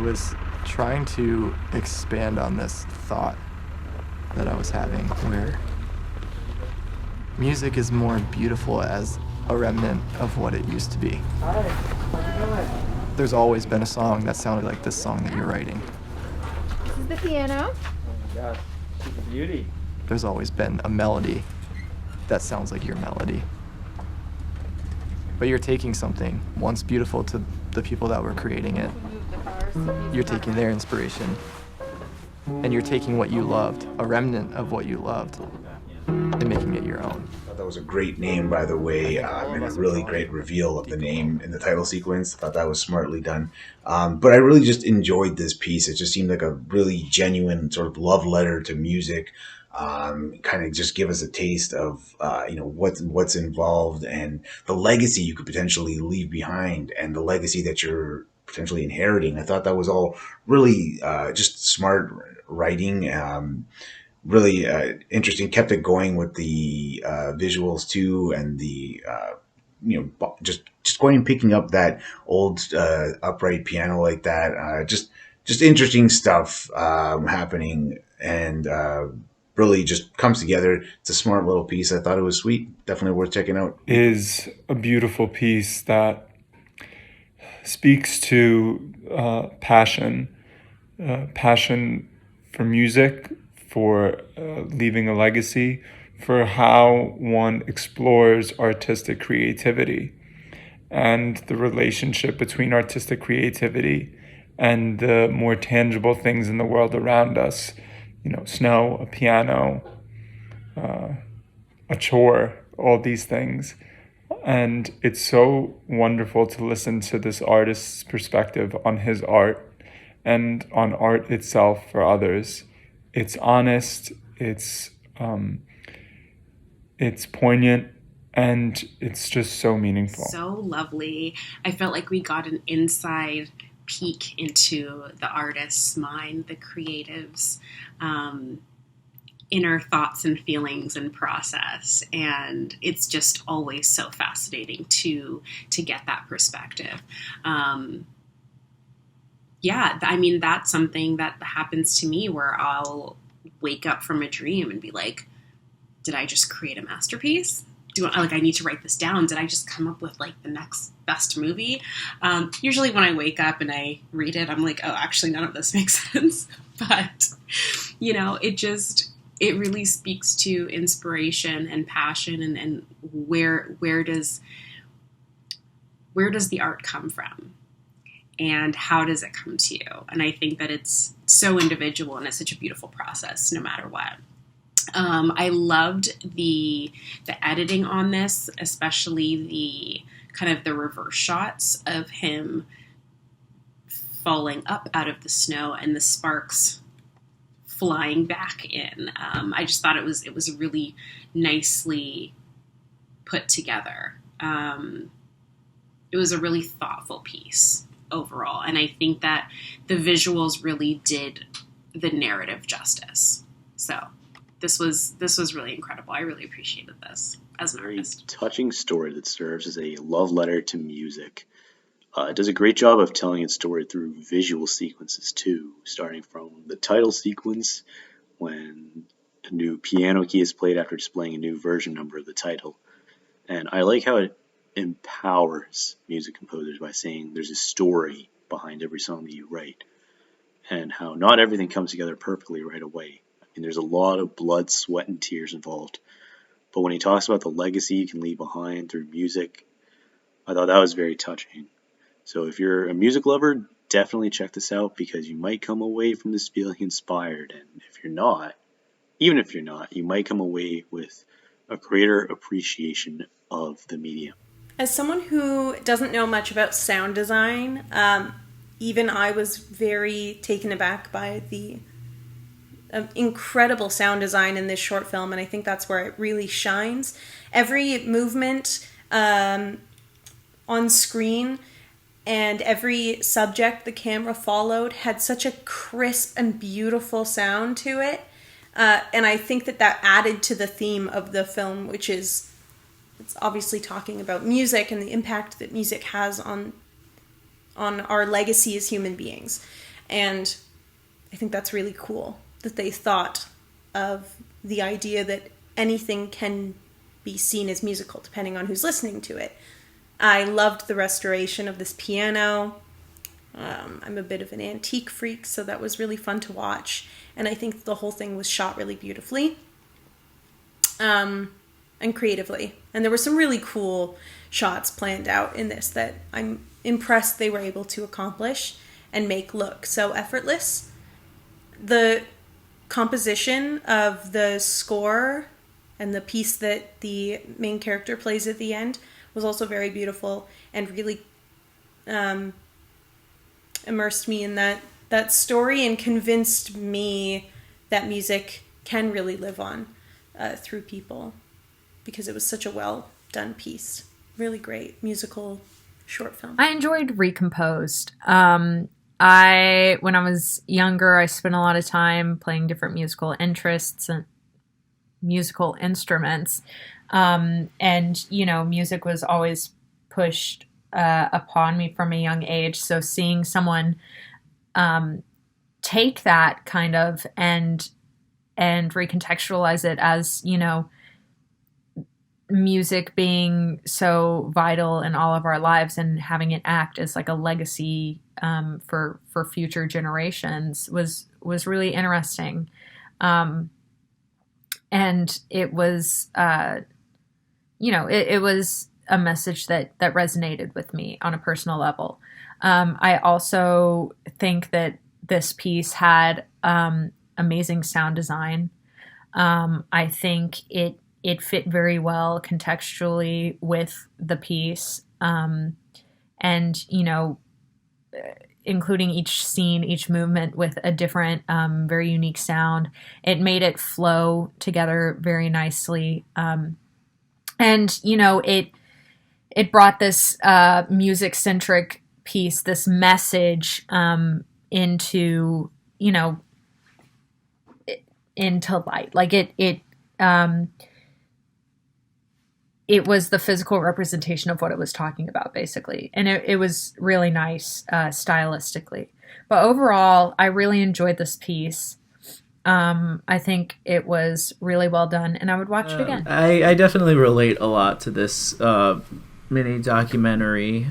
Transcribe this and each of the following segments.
was trying to expand on this thought that I was having, where music is more beautiful as a remnant of what it used to be. Hi, how's it going? There's always been a song that sounded like this song that you're writing. This is the piano. Oh my gosh, she's a beauty. There's always been a melody that sounds like your melody. But you're taking something once beautiful to the people that were creating it. You're taking their inspiration. And you're taking what you loved, a remnant of what you loved, and making it your own. I thought that was a great name, by the way, and a really great reveal of the name in the title sequence. I thought that was smartly done. But I really just enjoyed this piece. It just seemed like a really genuine sort of love letter to music. Kind of just give us a taste of what's involved and the legacy you could potentially leave behind and the legacy that you're potentially inheriting. I thought that was all really just smart writing. Really interesting. Kept it going with the visuals too, and the just going and picking up that old upright piano like that. Just interesting stuff happening, and really just comes together. It's a smart little piece. I thought it was sweet. Definitely worth checking out. Is a beautiful piece that speaks to passion for music, for leaving a legacy, for how one explores artistic creativity and the relationship between artistic creativity and the more tangible things in the world around us. Snow, a piano, a chore, all these things. And it's so wonderful to listen to this artist's perspective on his art and on art itself for others. It's honest, it's poignant, and it's just so meaningful. So lovely. I felt like we got an inside peek into the artist's mind, the creative's inner thoughts and feelings and process, and it's just always so fascinating to get that perspective. That's something that happens to me where I'll wake up from a dream and be like, did I just create a masterpiece? I need to write this down. Did I just come up with the next best movie? Usually when I wake up and I read it, I'm like, oh, actually none of this makes sense. But, it really speaks to inspiration and passion and where does the art come from? And how does it come to you? And I think that it's so individual and it's such a beautiful process no matter what. I loved the editing on this, especially the kind of the reverse shots of him falling up out of the snow and the sparks flying back in. I just thought it was really nicely put together. It was a really thoughtful piece overall, and I think that the visuals really did the narrative justice. So this was really incredible. I really appreciated this as an artist. Touching story that serves as a love letter to music. It does a great job of telling its story through visual sequences too, starting from the title sequence when a new piano key is played after displaying a new version number of the title. And I like how it empowers music composers by saying there's a story behind every song that you write, and how not everything comes together perfectly right away. There's a lot of blood, sweat, and tears involved. But when he talks about the legacy you can leave behind through music, I thought that was very touching. So if you're a music lover, definitely check this out, because you might come away from this feeling inspired. And if you're not, even if you're not, you might come away with a greater appreciation of the medium. As someone who doesn't know much about sound design, even I was very taken aback by the incredible sound design in this short film, and I think that's where it really shines. Every movement on screen and every subject the camera followed had such a crisp and beautiful sound to it, and I think that added to the theme of the film, which is it's obviously talking about music and the impact that music has on our legacy as human beings. And I think that's really cool that they thought of the idea that anything can be seen as musical depending on who's listening to it. I loved the restoration of this piano. I'm a bit of an antique freak, so that was really fun to watch. And I think the whole thing was shot really beautifully and creatively. And there were some really cool shots planned out in this that I'm impressed they were able to accomplish and make look so effortless. The composition of the score and the piece that the main character plays at the end was also very beautiful and really immersed me in that story and convinced me that music can really live on through people, because it was such a well done piece. Really great musical short film. I enjoyed Recomposed. When I was younger, I spent a lot of time playing different musical interests and musical instruments. And, you know, music was always pushed upon me from a young age. So seeing someone take that kind of and recontextualize it as, you know, music being so vital in all of our lives and having it act as like a legacy for future generations was really interesting. And it was, you know, it was a message that resonated with me on a personal level. I also think that this piece had amazing sound design. I think it fit very well contextually with the piece. And, you know, including each scene, each movement with a different, very unique sound. It made it flow together very nicely. And, you know, it brought this music-centric piece, this message into, you know, into light. Like it was the physical representation of what it was talking about, basically. And it was really nice stylistically. But overall, I really enjoyed this piece. I think it was really well done, and I would watch it again. I definitely relate a lot to this mini documentary.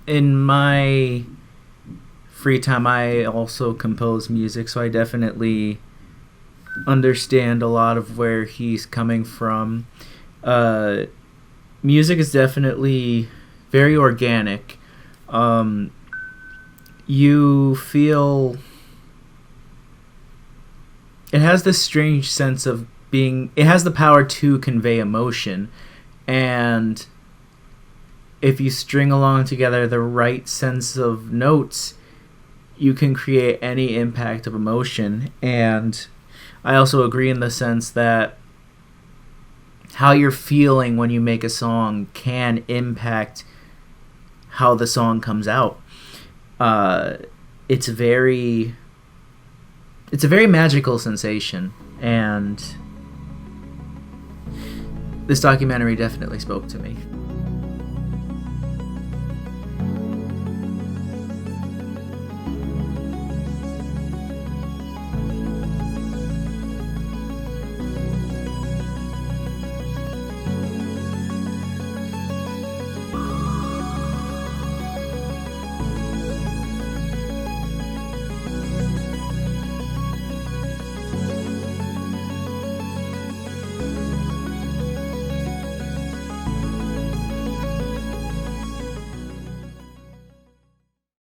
In my free time, I also compose music, so I definitely understand a lot of where he's coming from. Music is definitely very organic. You feel it has this strange sense of being, it has the power to convey emotion, and if you string along together the right sense of notes, you can create any impact of emotion. And I also agree in the sense that how you're feeling when you make a song can impact how the song comes out. It's a very magical sensation, and this documentary definitely spoke to me.